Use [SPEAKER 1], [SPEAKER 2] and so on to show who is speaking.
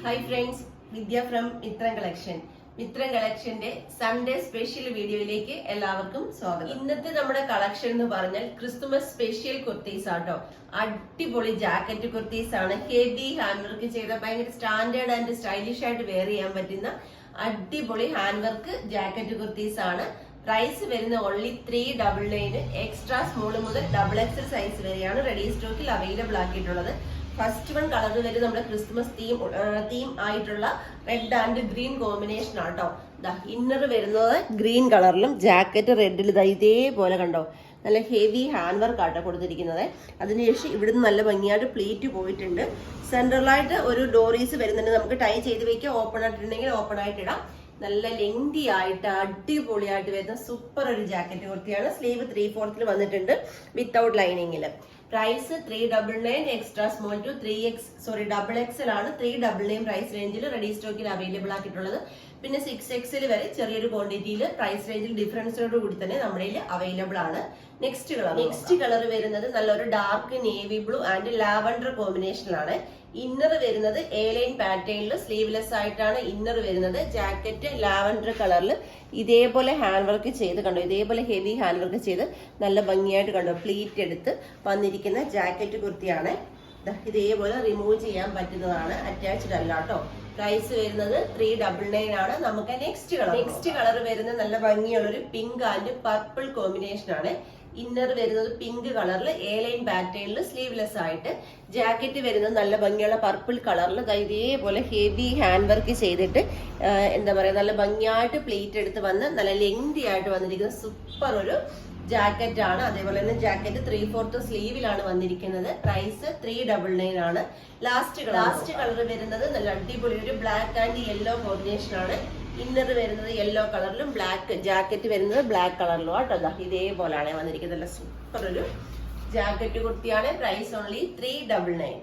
[SPEAKER 1] Hi friends, Vidya from Mithram collection. Mithram കളക്ഷന്റെ Sunday special വീഡിയോയിലേക്ക് എല്ലാവർക്കും സ്വാഗതം. ഇന്നത്തെ നമ്മുടെ കളക്ഷൻ എന്ന് പറഞ്ഞാൽ ക്രിസ്തുമസ് സ്പെഷ്യൽ കുർത്തീസ് ആട്ടോ. അടിപൊളി ജാക്കറ്റ് കുർത്തീസ് ആണ്. ഹെവി ഹാൻഡ് വർക്ക് ചെയ്ത ഭയങ്കര സ്റ്റാൻഡേർഡ് ആൻഡ് സ്റ്റൈലിഷ് ആയിട്ട് വെയർ ചെയ്യാൻ പറ്റുന്ന അടിപൊളി ഹാൻഡ് വർക്ക് ജാക്കറ്റ് കുർത്തീസ് ആണ്. പ്രൈസ് വരുന്ന ഓൺലി 399. എക്സ്ട്രാ സ്മോൾ മുതൽ XXL സൈസ് വരെയാണ് റെഡി സ്റ്റോക്കിൽ അവൈലബിൾ ആക്കിയിട്ടുള്ളത്. ഫസ്റ്റ് വൺ കളർ വരെ നമ്മുടെ ക്രിസ്മസ് തീം ആയിട്ടുള്ള റെഡ് ആൻഡ് ഗ്രീൻ കോമ്പിനേഷൻ ആട്ടോ. ഇന്നർ വരുന്നത് ഗ്രീൻ കളറിലും ജാക്കറ്റ് റെഡിൽ ഇതേപോലെ കണ്ടോ, നല്ല ഹെവി ഹാൻഡ് വർക്ക് ആട്ടോ കൊടുത്തിരിക്കുന്നത്. അതിനുശേഷം ഇവിടുന്ന് നല്ല ഭംഗിയായിട്ട് പ്ലേറ്റ് പോയിട്ടുണ്ട്. സെൻട്രലായിട്ട് ഒരു ഡോറീസ് വരുന്നുണ്ട്. നമുക്ക് ടൈ ചെയ്ത് വെക്കാം. ഓപ്പൺ ആയിട്ടുണ്ടെങ്കിൽ ഓപ്പൺ ആയിട്ട് ഇടാം. നല്ല ലെങ്തി ആയിട്ട് അടിപൊളിയായിട്ട് വരുന്ന സൂപ്പർ ഒരു ജാക്കറ്റ് കുർത്തിയാണ്. സ്ലീവ് 3/4 വന്നിട്ടുണ്ട് വിത്തൗട്ട് ലൈനിങ്ങിൽ. Price 399. Extra small to XXL ആണ്. 399 പ്രൈസ് റേഞ്ചിൽ റെഡി സ്റ്റോക്കിൽ അവൈലബിൾ ആക്കിയിട്ടുള്ളത്. പിന്നെ 6XL വരെ ചെറിയൊരു ക്വാണ്ടിറ്റിയിൽ പ്രൈസ് റേഞ്ചിൽ ഡിഫറൻസോട് കൂടി തന്നെ നമ്മുടെ അവൈലബിൾ ആണ്. നെക്സ്റ്റ് കളർ വരുന്നത് നല്ലൊരു dark navy blue and lavender കോമ്പിനേഷനിലാണ്. ഇന്നർ വരുന്നത് ലൈൻ പാറ്റേണിൽ സ്ലീവ്ലെസ് ആയിട്ടാണ് ഇന്നർ വരുന്നത്. ജാക്കറ്റ് ലാവൻഡർ കളറിൽ ഇതേപോലെ ഹാൻഡ് വർക്ക് ചെയ്ത് കണ്ടോ, ഇതേപോലെ ഹെവി ഹാൻഡ് വർക്ക് ചെയ്ത് നല്ല ഭംഗിയായിട്ട് കണ്ടോ പ്ലീറ്റ് എടുത്ത് വന്നിരിക്കുന്ന ജാക്കറ്റ് കുർത്തിയാണ്. ഇതേപോലെ റിമൂവ് ചെയ്യാൻ പറ്റുന്നതാണ്, അറ്റാച്ച്ഡ് അല്ല കേട്ടോ. പ്രൈസ് വരുന്നത് 399 ആണ്. നമുക്ക് നെക്സ്റ്റ് കളർ വരുന്നത് നല്ല ഭംഗിയുള്ള ഒരു പിങ്ക് ആൻഡ് പർപ്പിൾ കോമ്പിനേഷൻ ആണ്. ഇന്നർ വരുന്നത് പിങ്ക് കളറിൽ ലൈൻ പാറ്റേണിൽ സ്ലീവ്ലെസ് ആയിട്ട്. ജാക്കറ്റ് വരുന്നത് നല്ല ഭംഗിയുള്ള പർപ്പിൾ കളറിൽ ഇതേപോലെ ഹെവി ഹാൻഡ് വർക്ക് ചെയ്തിട്ട് എന്താ പറയാ, നല്ല ഭംഗിയായിട്ട് പ്ലേറ്റ് എടുത്ത് വന്ന് നല്ല ലെങ്തി ആയിട്ട് വന്നിരിക്കുന്ന സൂപ്പർ ഒരു ജാക്കറ്റ് ആണ്. അതേപോലെ തന്നെ ജാക്കറ്റ് 3/4 സ്ലീവിലാണ് വന്നിരിക്കുന്നത്. പ്രൈസ് 399 ആണ്. ലാസ്റ്റ് കളർ വരുന്നത് നല്ല അടിപൊളി ഒരു ബ്ലാക്ക് ആൻഡ് യെല്ലോ കോമ്പിനേഷൻ ആണ്. ഇന്നർ വരുന്നത് യെല്ലോ കളറിലും ജാക്കറ്റ് വരുന്നത് ബ്ലാക്ക് കളറിലും ആട്ടോ. ഇതേപോലെയാണ് വന്നിരിക്കുന്നത്. നല്ല സൂപ്പർ ഒരു ജാക്കറ്റ് കുർത്തിയാണ്. Price only 399.